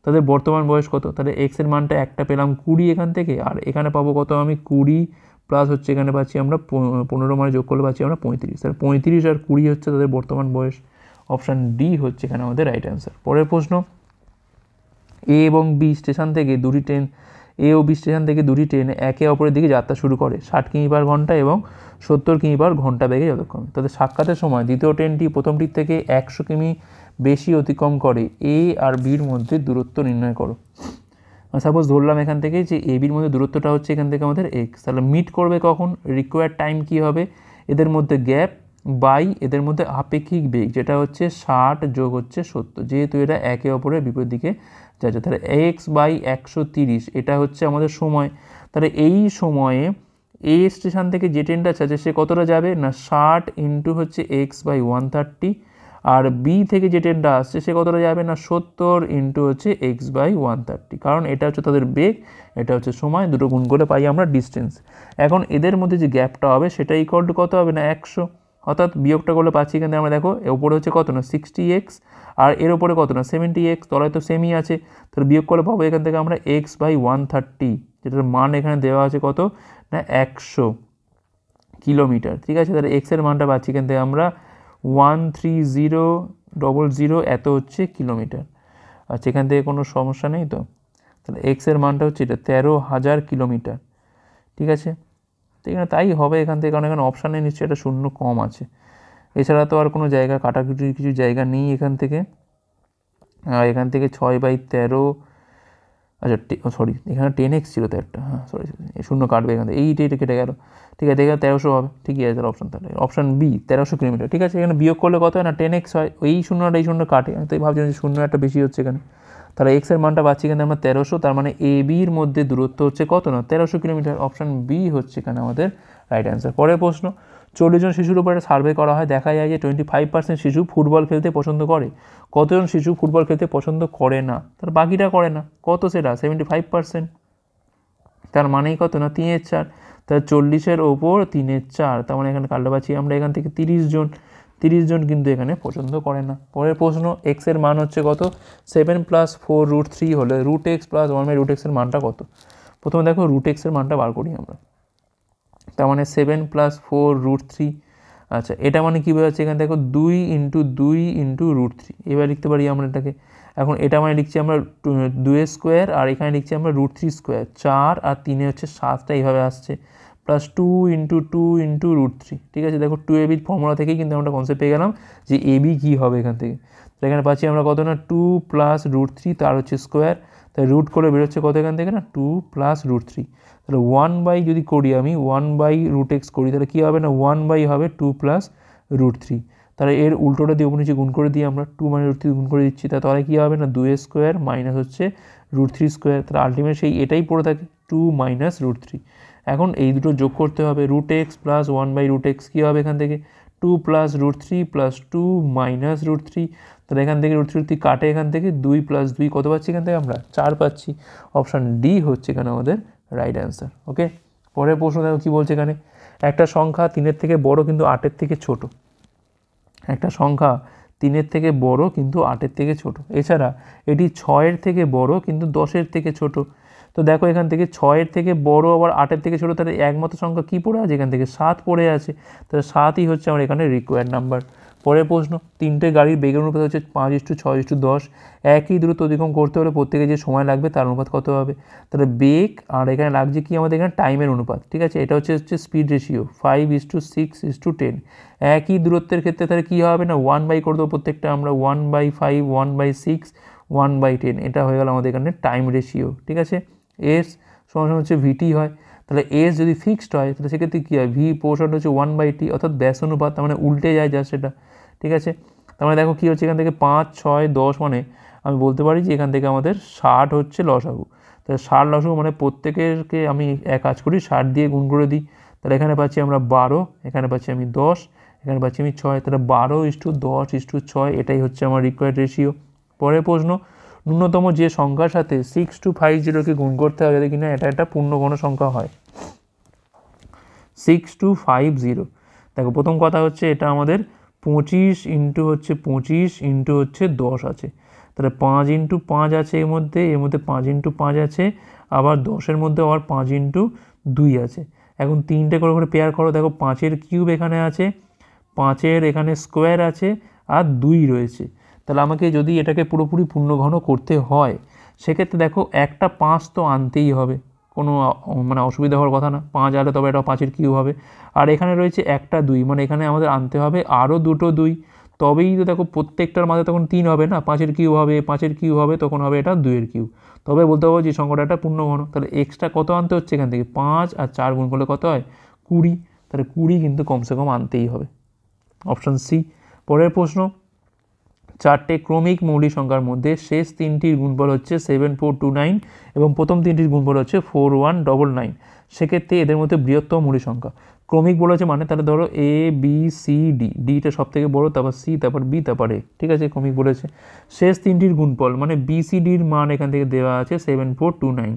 Speaker 1: তাদের বর্তমান বয়স কত, তাহলে এক্সের মানটা একটা পেলাম 20 এখান থেকে, আর এখানে পাবো কত আমি 20 প্লাস হচ্ছে এখানে পাচ্ছি আমরা 15 মানে যোগ করলে পাচ্ছি আমরা 35, তাহলে 35 আর 20 হচ্ছে তাদের বর্তমান বয়স। অপশান ডি হচ্ছে এখানে আমাদের রাইট অ্যান্সার। পরের প্রশ্ন, এ এবং বি স্টেশন থেকে দুটি ট্রেন এ ও বি স্টেশন থেকে দুটি ট্রেন একে অপরের দিকে যাত্রা শুরু করে 60 কিমি পার ঘন্টা এবং 70 কিমি পার ঘন্টা বেগে যতক্ষণ, তাদের সাক্ষাতের সময় দ্বিতীয় ট্রেনটি প্রথমটির থেকে 100 কিমি বেশি অতিক্রম করে এ আর বির মধ্যে দূরত্ব নির্ণয় করো। সাপোজ ধরলাম এখান থেকে যে এ বির মধ্যে দূরত্বটা হচ্ছে এখান থেকে আমাদের এক্স, তাহলে মিট করবে কখন, রিকোয়ার্ড টাইম কী হবে, এদের মধ্যে গ্যাপ বাই এদের মধ্যে আপেক্ষিক বেগ যেটা হচ্ছে 60 যোগ হচ্ছে 70, যেহেতু এরা একে অপরের বিপরীত দিকে যাচ্ছে, তাহলে এক্স বাই 130 এটা হচ্ছে আমাদের সময়। তাহলে এই সময়ে এ স্টেশন থেকে যে ট্রেনটা আছে সে কতটা যাবে না 60 ইন্টু হচ্ছে এক্স বাই 130, আর বি থেকে যে ট্রেনটা আসছে সে কতটা যাবে না 70 ইন্টু হচ্ছে এক্স বাই 130, কারণ এটা হচ্ছে তাদের বেগ, এটা হচ্ছে সময়, দুটো গুণ করে পাই আমরা ডিস্টেন্স। এখন এদের মধ্যে যে গ্যাপটা হবে সেটা ইকুয়াল টু কত হবে না 100, অর্থাৎ বিয়োগটা করলে পাচ্ছি এখানে আমরা দেখো এর উপরে হচ্ছে কত না 60x আর এর উপরে কত না 70x, তলায় তো সেমই আছে, তাহলে বিয়োগ করলে পাবো এখান থেকে আমরা এক্স বাই 130, যেটার মান এখানে দেওয়া আছে কত না 100 কিলোমিটার। ঠিক আছে, তাহলে এক্সের মানটা পাচ্ছি এখান থেকে আমরা 13000 এত হচ্ছে কিলোমিটার। আচ্ছা, এখান থেকে কোনো সমস্যা নেই তো, তাহলে এক্সের মানটা হচ্ছে এটা 13,000 কিলোমিটার। ঠিক আছে, তো এখানে তাই হবে এখান থেকে, কারণ এখানে অপশানে নিশ্চয়ই এটা শূন্য কম আছে, এছাড়া তো আর কোনো জায়গা কাটাকুটির কিছু জায়গা নেই এখান থেকে। এখান থেকে 6/13, আচ্ছা সরি এখানে 10x ছিল তো একটা, হ্যাঁ সরি শূন্য কাটবে এখান থেকে, এইটা কেটে গেল। ঠিক আছে, এখানে 1300 হবে, ঠিকই আছে তাহলে অপশান, তাহলে অপশান বি 1300 কিলোমিটার। ঠিক আছে, এখানে বিয়োগ করলে কত হয় না 10x হয়, এই শূন্যটা এই শূন্য কাটে, আমি তাই ভাবছিলাম যে শূন্য একটা বেশি হচ্ছে এখানে, তাহলে এক্সের মানটা পাচ্ছি এখানে আমরা 1300, তার মানে এ বির মধ্যে দূরত্ব হচ্ছে কত না 1300 কিলোমিটার, অপশান বি হচ্ছে এখানে আমাদের রাইট অ্যান্সার। পরের প্রশ্ন, 40 জন শিশুর উপরে সার্ভে করা হয়, দেখা যায় যে 25% শিশু ফুটবল খেলতে পছন্দ করে, কতজন শিশু ফুটবল খেলতে পছন্দ করে না, তার বাকিটা করে না, কত সেটা 75%, তার মানেই কত না 3/4, তার 40-এর ওপর 3/4, তার মানে এখানে কাটতে পাচ্ছি আমরা এখান থেকে 30 জন কিন্তু এখানে পছন্দ করে না। পরের প্রশ্ন, এক্সের মান হচ্ছে কত 7 + 4√3 হলে √x + 1/√x এর মানটা কত। প্রথমে দেখো √x এর মানটা বার করি আমরা, তার মানে 7 + 4√3, আচ্ছা এটা মানে কী বোঝাচ্ছে এখানে দেখো 2 × 2 × √3, এবার লিখতে পারি আমরা এটাকে, এখন এটা মানে লিখছি আমরা 2² আর এখানে লিখছি আমরা √3², 4 আর 3 হচ্ছে 7টা এইভাবে আসছে, প্লাস 2 × 2 × √3। ঠিক আছে, দেখো 2ab ফর্মুলা থেকেই কিন্তু আমরা কনসেপ্ট পেয়ে গেলাম যে ab কী হবে এখান থেকে, তো এখানে পাচ্ছি আমরা কত না 2 + √3 তার হচ্ছে স্কোয়ার, তাই রুট করে বেরোচ্ছে কত এখান থেকে না 2 + √3, তাহলে 1/ যদি করি আমি 1/√x করি তাহলে কী হবে না 1/ হবে 2 + √3, তাহলে এর উল্টোটা দিয়ে উপর নিচে গুণ করে দিই আমরা, 2 - √3 গুণ করে দিচ্ছি, তাহলে কী হবে না 2² মাইনাস হচ্ছে √3², তাহলে আলটিমেট সেই এটাই পড়ে থাকে 2 - √3। এখন এই দুটো যোগ করতে হবে, √x + 1/√x কী হবে এখান থেকে 2 + √3 + 2 - √3, তাহলে এখান থেকে √3 কাটে, এখান থেকে 2 + 2 কত পাচ্ছি এখান থেকে আমরা 4 পাচ্ছি, অপশান ডি হচ্ছে এখানে আমাদের রাইট অ্যান্সার। ওকে, পরের প্রশ্ন দেখো কী বলছে এখানে, একটা সংখ্যা 3-এর থেকে বড় কিন্তু 8-এর থেকে ছোট, একটা সংখ্যা 3-এর থেকে বড় কিন্তু 8-এর থেকে ছোট, এছাড়া এটি 6-এর থেকে বড় কিন্তু 10-এর থেকে ছোট। তো দেখো এখান থেকে 6-এর থেকে বড় আবার 8-এর থেকে ছোট, তাহলে একমাত্র সংখ্যা কী পড়ে আছে এখান থেকে 7 পড়ে আছে, তাহলে 7ই হচ্ছে আমার এখানে রিকোয়ার্ড নাম্বার। পরের প্রশ্ন, 3টে গাড়ির বেগের অনুপাত হচ্ছে 5:6:10, একই দূরত্ব অতিক্রম করতে হলে প্রত্যেকে যে সময় লাগবে তার অনুপাত কত হবে, তাহলে বেগ আর এখানে লাগছে কি আমাদের এখানে টাইমের অনুপাত। ঠিক আছে, এটা হচ্ছে স্পিড রেশিও 5:6:10, একই দূরত্বের ক্ষেত্রে তাহলে কী হবে না 1/, করে দেবো প্রত্যেকটা আমরা 1/5, 1/6, 1/10, এটা হয়ে গেল আমাদের এখানে টাইম রেশিও। ঠিক আছে, এস সমান হচ্ছে ভিটি হয়, তাহলে এস যদি ফিক্সড হয় তাহলে সেক্ষেত্রে কী হয় ভি পোর্শন হচ্ছে 1/t, অর্থাৎ ব্যাস অনুপাত, তার মানে উল্টে যায় যা সেটা। ঠিক আছে, তার মানে দেখো কী হচ্ছে এখান থেকে 5, 6, 10, মানে আমি বলতে পারি যে এখান থেকে আমাদের 60 হচ্ছে লসাগু, তাহলে 60 লসাগু মানে প্রত্যেকেরকে আমি এক কাজ করি 60 দিয়ে গুণ করে দিই, তাহলে এখানে পাচ্ছি আমরা 12, এখানে পাচ্ছি আমি 10, এখানে পাচ্ছি আমি 6, তাহলে 12:10:6, এটাই হচ্ছে আমার রিকোয়ার্ড রেশিও। পরের প্রশ্ন, ন্যূনতম যে সংখ্যার সাথে 6250কে গুণ করতে হবে যাতে কিনা এটা একটা পূর্ণগণ সংখ্যা হয়। 6250, দেখো প্রথম কথা হচ্ছে এটা আমাদের 25 × হচ্ছে 25 × হচ্ছে 10 আছে, তাহলে 5 × 5 আছে এর মধ্যে 5 × 5 আছে, আবার 10-এর মধ্যে আবার 5 × 2 আছে। এখন 3টে করে পেয়ার করো, দেখো 5-এর কিউব এখানে আছে, 5-এর এখানে স্কোয়ার আছে, আর 2 রয়েছে, তাহলে আমাকে যদি এটাকে পুরোপুরি পূর্ণঘন করতে হয় সেক্ষেত্রে দেখো একটা 5 তো আনতেই হবে, কোনো মানে অসুবিধা হওয়ার কথা না, 5 আলে তবে এটা 5-এর কিউব হবে, আর এখানে রয়েছে একটা 2, মানে এখানে আমাদের আনতে হবে আরও দুটো 2, তবেই তো দেখো প্রত্যেকটার মাঝে তখন 3 হবে না, 5-এর কিউব হবে, 5-এর কিউব হবে, তখন হবে এটা 2-এর কিউব, তবে বলতে পারবো যে সংখ্যাটা একটা পূর্ণঘন। তাহলে এক্সট্রা কত আনতে হচ্ছে এখান থেকে, 5 আর 4 গুণ করলে কত হয়, 20। তাহলে 20 কিন্তু কমসে কম আনতেই হবে, অপশান সি। পরের প্রশ্ন, 4টে ক্রমিক মৌলিক সংখ্যার মধ্যে শেষ 3টির গুণফল হচ্ছে 7429 এবং প্রথম 3টির গুণফল হচ্ছে 4199, সেক্ষেত্রে এদের মধ্যে বৃহত্তম মৌলিক সংখ্যা। ক্রমিক বলেছে মানে তাহলে ধরো এ বি সি ডি, ডিটা সব থেকে বড়ো, তারপর সি, তারপর বি, তারপর এ, ঠিক আছে, ক্রমিক বলেছে। শেষ 3টির গুণফল মানে বি সি ডির মান এখান থেকে দেওয়া আছে 7429,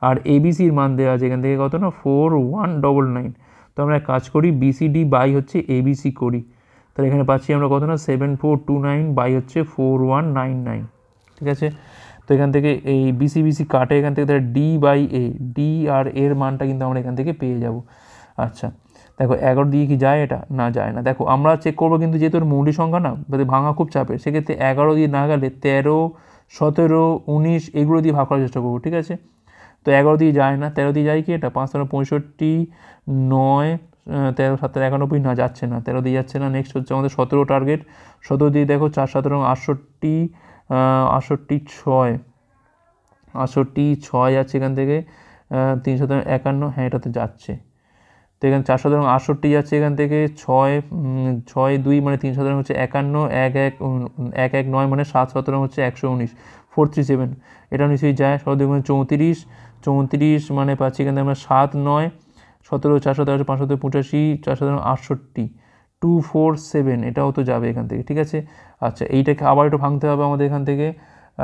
Speaker 1: আর এবিসির মান দেওয়া আছে এখান থেকে কত না 4199। তো আমরা এক কাজ করি, বিসিডি বাই হচ্ছে এবিসি করি, তাহলে এখানে পাচ্ছি আমরা কত না 7429 বাই হচ্ছে 4199, ঠিক আছে। তো এখান থেকে এই বিসি কাটে এখান থেকে, তাহলে ডি বাই এ, ডি আর এর মানটা কিন্তু আমরা এখান থেকে পেয়ে যাব। আচ্ছা দেখো 11 দিয়ে কি যায়, এটা না যায় না। দেখো আমরা চেক করবো কিন্তু যেহেতু মৌলিক সংখ্যা না, ভাঙা খুব চাপের, সেক্ষেত্রে 11 দিয়ে না গেলে 13, 17, 19 এগুলো দিয়ে ভাগ করার চেষ্টা করবো, ঠিক আছে। তো 11 দিয়ে যায় না, 13 দিয়ে যায় কি, এটা 5 65, 9, 13 7 91, না যাচ্ছে না, 13 দিয়ে যাচ্ছে না। নেক্সট হচ্ছে আমাদের 17 টার্গেট, 17 দিয়ে দেখো 4 17 68, 68 যাচ্ছে এখান থেকে, 3 7 51, হ্যাঁ এটাতে যাচ্ছে। তো এখানে 4 7 68 যাচ্ছে এখান থেকে, 6 2 মানে 3 7 হচ্ছে 51, 1 1 9 মানে 7 17 হচ্ছে 119, 437, এটা নিশ্চয়ই যায়। 17 মানে 34, 34 মানে পাচ্ছি এখান থেকে আমরা 7 9, 17 4 17 5 17 85, 4 17 68, 247, এটাও তো যাবে এখান থেকে, ঠিক আছে। আচ্ছা এইটাকে আবার একটু ভাঙতে হবে আমাদের এখান থেকে।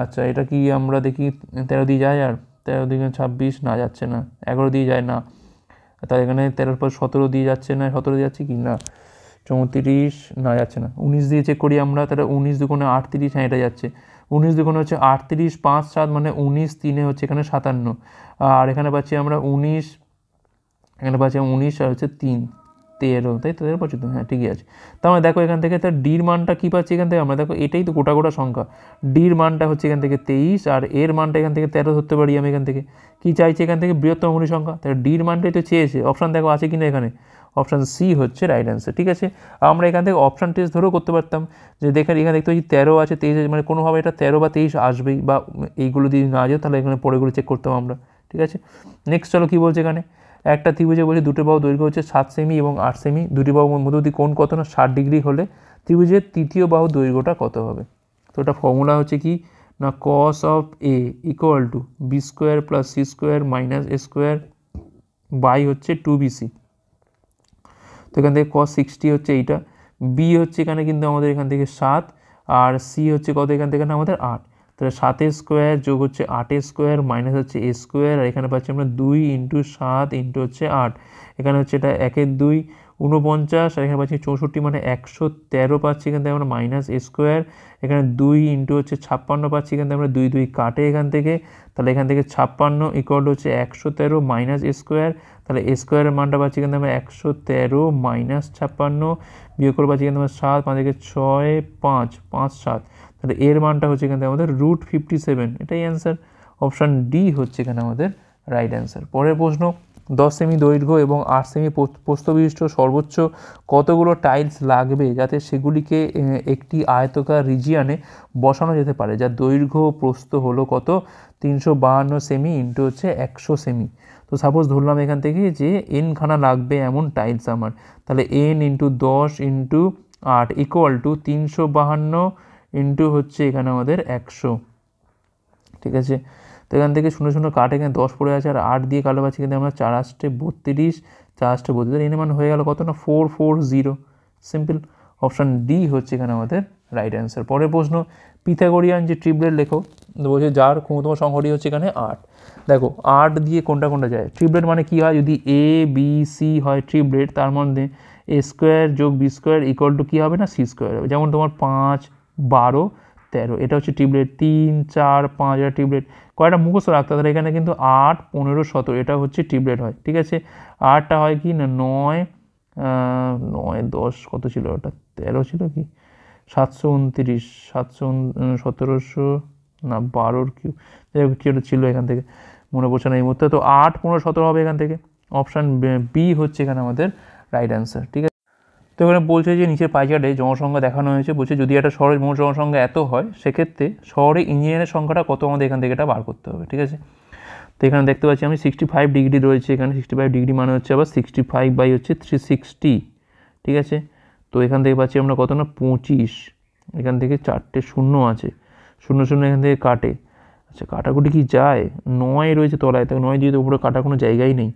Speaker 1: আচ্ছা এটা কি আমরা দেখি, 13 দিয়ে যায়, আর 13 দিয়ে 26, না যাচ্ছে না, 11 দিয়ে যায় না, তাহলে এখানে 13 পর 17 দিয়ে যাচ্ছে না, 17 দিয়ে যাচ্ছে কি না, 34, না যাচ্ছে না। 19 দিয়ে চেক করি আমরা, তাহলে 19 দুগুণে 38, হ্যাঁ এটা যাচ্ছে। 19 দুগুণে হচ্ছে 38, 5 7 মানে 19, 3 হচ্ছে এখানে 57, আর এখানে পাচ্ছি আমরা 19, এখানে পাচ্ছি 19 আর হচ্ছে 3 13, তাই তো 13 পাচ্ছি তো, হ্যাঁ ঠিকই আছে। তার মানে দেখো এখান থেকে তার ডির মানটা কী পাচ্ছি এখান থেকে আমরা, দেখো এটাই তো গোটা সংখ্যা, ডির মানটা হচ্ছে এখান থেকে 23, আর এর মানটা এখান থেকে 13 ধরতে পারি আমি। এখান থেকে কী চাইছি, এখান থেকে বৃহত্তম মৌলিক সংখ্যা, তাহলে ডির মানটাই তো চেয়েছে। অপশান দেখো আছে কি না এখানে, অপশান সি হচ্ছে রাইট অ্যান্সার, ঠিক আছে। আমরা এখান থেকে অপশান টেস্ট ধরেও করতে পারতাম, যে দেখেন এখানে দেখতে পাচ্ছি 13 আছে, 23 আছে, মানে কোনোভাবে এটা 13 বা 23 আসবেই, বা এইগুলো দিয়ে না যেত তাহলে এখানে পরেগুলো চেক করতাম আমরা, ঠিক আছে। নেক্সট চলো কী বলছে এখানে, একটা ত্রিভুজে বলছে দুটো বাহু দৈর্ঘ্য হচ্ছে 7 সেমি এবং 8 সেমি, দুটি বাহু মধ্যবর্তী কোণ কত না 60 ডিগ্রি হলে ত্রিভুজের তৃতীয় বাহু দৈর্ঘ্যটা কত হবে। তো এটা ফর্মুলা হচ্ছে কি না, cos of A equal to B square plus C square minus A square by হচ্ছে 2bc। তো এখান থেকে cos 60 হচ্ছে এইটা, বি হচ্ছে এখানে কিন্তু আমাদের এখান থেকে 7, আর সি হচ্ছে কত এখান থেকে না আমাদের 8, তাহলে 7 স্কোয়ার যোগ হচ্ছে 8 স্কোয়ার মাইনাস হচ্ছে এ স্কোয়ার, আর এখানে পাচ্ছি আমরা 2 ইন্টু 7 ইন্টু হচ্ছে 8, এখানে হচ্ছে এটা 1 2 49, আর এখানে পাচ্ছি 64 মানে 113 পাচ্ছি এখান থেকে আমরা মাইনাস এ স্কোয়ার, এখানে 2 ইন্টু হচ্ছে 56 পাচ্ছি এখান থেকে আমরা, 2 2 কাটে এখান থেকে, তাহলে এখান থেকে 56 ইকুয়াল হচ্ছে 113 মাইনাস এ স্কোয়ার, তাহলে এ স্কোয়ারের মানটা পাচ্ছি এখান থেকে আমরা 113 মাইনাস 56, বিয়োগ করে পাচ্ছি এখান থেকে 7 5 থেকে 6 5 5 7, তাহলে এর মানটা হচ্ছে এখান থেকে আমাদের √57, এটাই অ্যান্সার। অপশান ডি হচ্ছে এখানে আমাদের রাইট অ্যান্সার। পরের প্রশ্ন, 10 সেমি দৈর্ঘ্য এবং 8 সেমি প্রস্থ বিশিষ্ট সর্বোচ্চ কতগুলো টাইলস লাগবে যাতে সেগুলিকে একটি আয়তাকার রিজিয়ানে বসানো যেতে পারে, যার দৈর্ঘ্য প্রস্থ হলো কত 352 সেমি ইন্টু হচ্ছে 100 সেমি। তো সাপোজ ধরলাম এখান থেকে যে এনখানা লাগবে এমন টাইলস আমার, তাহলে n into 10 into 8 equal to 352 into হচ্ছে এখানে আমাদের 100, ঠিক আছে। তো এখান থেকে 0 0 কাট, এখানে 10 পড়ে আছে, আর 8 দিয়ে কালো পাচ্ছি কিন্তু আমরা 4 8 32, 4 8 32, এর মান হয়ে গেল কত না 440, সিম্পল। অপশান ডি হচ্ছে এখানে আমাদের রাইট অ্যান্সার। পরের প্রশ্ন, পিথাগোরিয়ান যে ট্রিপলেট লেখো, বলছে যার ক্ষমতম সংখ্যাটি হচ্ছে এখানে 8। দেখো 8 দিয়ে কোনটা যায়, ট্রিপলেট মানে কি হয়, যদি এ বি সি হয় ট্রিপলেট, তার মধ্যে এ স্কোয়ার যোগ বি স্কোয়ার ইকুয়াল টু কী হবে না সি স্কোয়ার হবে, যেমন তোমার 5 12 13, এটা হচ্ছে ট্রিপলেট। 3 4 5 এটা ট্রিপলেট, কয়টা মুখস্থ রাখতে হবে, এখানে কিন্তু 8 15 17 এটা হচ্ছে ট্রিপলেট হয়, ঠিক আছে। 8টা হয় কি না 9 9 10 কত ছিল ওটা 13 ছিল কি 729 1700 না 12 কিউ, যাই হোক কি ওটা ছিল এখান থেকে মনে পড়ছে না এই মুহূর্তে। তো 8 15 17 হবে এখান থেকে, অপশান বি হচ্ছে এখানে আমাদের রাইট অ্যান্সার, ঠিক আছে। তো এখানে বলছে যে নিচের পাই চার্টে জনসংখ্যা দেখানো হয়েছে, বলছে যদি একটা শহরের মোট জনসংখ্যা এত হয় সেক্ষেত্রে শহরে ইঞ্জিনিয়ারের সংখ্যাটা কত আমাদের এখান থেকে এটা বার করতে হবে, ঠিক আছে। তো এখানে দেখতে পাচ্ছি আমি 65 ডিগ্রি রয়েছে এখানে, 65 ডিগ্রি মানে হচ্ছে আবার 65 বাই হচ্ছে 360, ঠিক আছে। তো এখান থেকে পাচ্ছি আমরা কত না 25, এখান থেকে 4টে শূন্য আছে, শূন্য শূন্য এখান থেকে কাটে, আচ্ছা কাটাকুটি কি যায়, 9 রয়েছে তলায়, তো 9 দিয়ে তো উপরে কাটার কোনো জায়গাই নেই।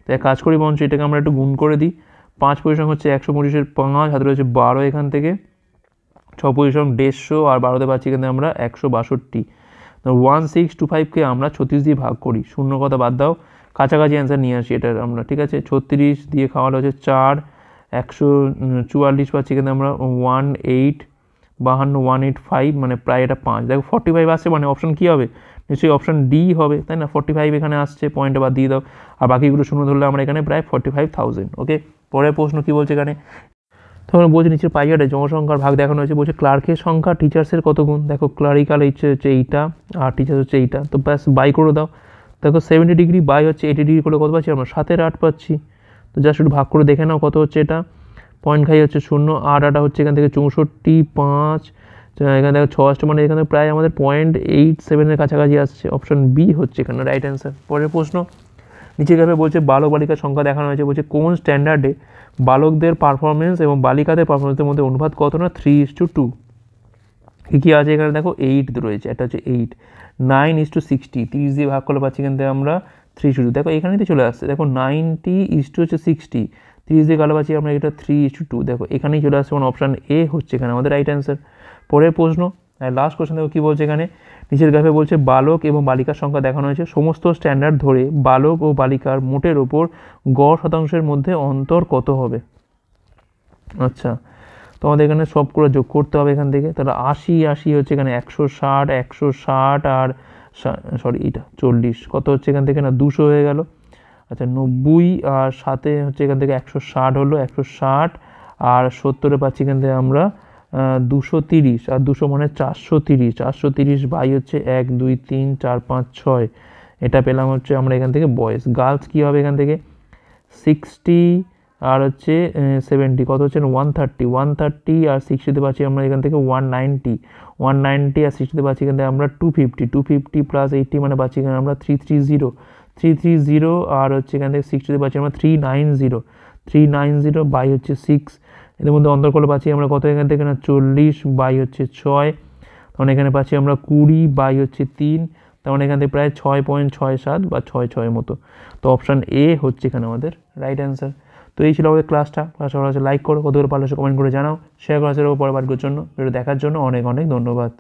Speaker 1: তাই কাজ করি বঞ্চ এটাকে আমরা একটু গুণ করে দিই, 5 পরিসং হচ্ছে 125-এর 5, হাতে রয়েছে 12 এখান থেকে, 6 পরিসং 150 আর 12তে পাচ্ছি এখানে আমরা 162। 1625কে আমরা 36 দিয়ে ভাগ করি, শূন্য কথা বাদ দাও, কাছাকাছি অ্যান্সার নিয়ে আসি এটার আমরা, ঠিক আছে। 36 দিয়ে খাওয়ালে হচ্ছে 4, 144 পাচ্ছি এখানে আমরা 185, মানে প্রায় এটা 5, দেখো 45 আসছে, মানে অপশান কী হবে, নিশ্চয়ই অপশান ডি হবে, তাই না। 45 এখানে আসছে, পয়েন্টে বাদ দিয়ে দাও, আর বাকিগুলো শূন্য ধরলে আমরা এখানে প্রায় 45,000। ওকে, পরের প্রশ্ন কী বলছে এখানে, তখন বলছে নিচের পাই চার্টে জনসংখ্যার ভাগ দেখানো হয়েছে, বলছে ক্লার্কের সংখ্যা টিচার্সের কত গুণ, দেখো ক্লারিক্যাল হচ্ছে এইটা আর টিচার্স হচ্ছে এইটা, তো ব্যাস বাই করে দাও। দেখো 70 ডিগ্রি বাই হচ্ছে 80 ডিগ্রি করে কত পাচ্ছি আমরা, 7-8 পাচ্ছি। তো জাস্ট একটু ভাগ করে দেখে নাও কত হচ্ছে, এটা পয়েন্ট খাই হচ্ছে 0, 8 হচ্ছে এখান থেকে 64, 5 এখানে দেখো 6, মানে এখানে প্রায় আমাদের 0.87-এর কাছাকাছি আসছে, অপশন বি হচ্ছে এখানে রাইট অ্যান্সার। পরের প্রশ্ন, নিচে গ্রাফে বলছে বালক বালিকার সংখ্যা দেখানো হয়েছে, বলছে কোন স্ট্যান্ডার্ডে বালকদের পারফরমেন্স এবং বালিকাদের পারফরমেন্সের মধ্যে অনুপাত কত না 3:2। কী আছে এখানে দেখো 8 রয়েছে, একটা হচ্ছে 8, 9:60, 30 দিয়ে ভাগ করলে পাচ্ছি এখান থেকে আমরা 3:2, দেখো এখানেই তো চলে আসছে, দেখো 90 হচ্ছে 60, 30 দিয়ে কালো পাচ্ছি আমরা এটা 3:2, দেখো এখানেই চলে আসছে, মানে অপশান এ হচ্ছে এখানে আমাদের রাইট অ্যান্সার। পরের প্রশ্ন, লাস্ট কোশ্চেন দেখো কী বলছে এখানে, নিচের গ্রাফে বলছে বালক এবং বালিকার সংখ্যা দেখানো হয়েছে, সমস্ত স্ট্যান্ডার্ড ধরে বালক ও বালিকার মোটের ওপর গড় শতাংশের মধ্যে অন্তর কত হবে। আচ্ছা, তো আমাদের এখানে সবগুলো যোগ করতে হবে এখান থেকে, তাহলে 80 হচ্ছে এখানে 160, 160 আর সরি এটা 40, কত হচ্ছে এখান থেকে না 200 হয়ে গেল। আচ্ছা 90 আর 7 হচ্ছে এখান থেকে 160 হলো, 160 আর 70-এ পাচ্ছি এখান থেকে আমরা 230, আর 200 মানে 430, 430 বাই হচ্ছে 1, 2, 3, 4, 5, 6, এটা পেলাম হচ্ছে আমরা এখান থেকে বয়েজ। গার্লস কী হবে এখান থেকে 60 আর হচ্ছে 70, কত হচ্ছে 130, 130 আর 60-তে পাচ্ছি আমরা এখান থেকে 190, 190 আর 60-তে পাচ্ছি এখান থেকে আমরা 250, 250 প্লাস 80 মানে পাচ্ছি এখানে আমরা 330, 330 আর হচ্ছে এখান থেকে 60-তে পাচ্ছি আমরা 390, 390 বাই হচ্ছে 6, এদের মধ্যে অন্তর করলে পাচ্ছি আমরা কত এখান থেকে না 40 বাই হচ্ছে 6, তখন এখানে পাচ্ছি আমরা 20 বাই হচ্ছে 3, তখন এখান থেকে প্রায় 6.67 বা 6.6 মতো। তো অপশান এ হচ্ছে এখানে আমাদের রাইট অ্যান্সার। তো এই ছিল আমাদের ক্লাসটা ভালো লাগলে লাইক করো, কতগুলো পারলে কমেন্ট করে জানাও, শেয়ার করা ছিল পরের বারের জন্য। ভিডিও দেখার জন্য অনেক অনেক ধন্যবাদ।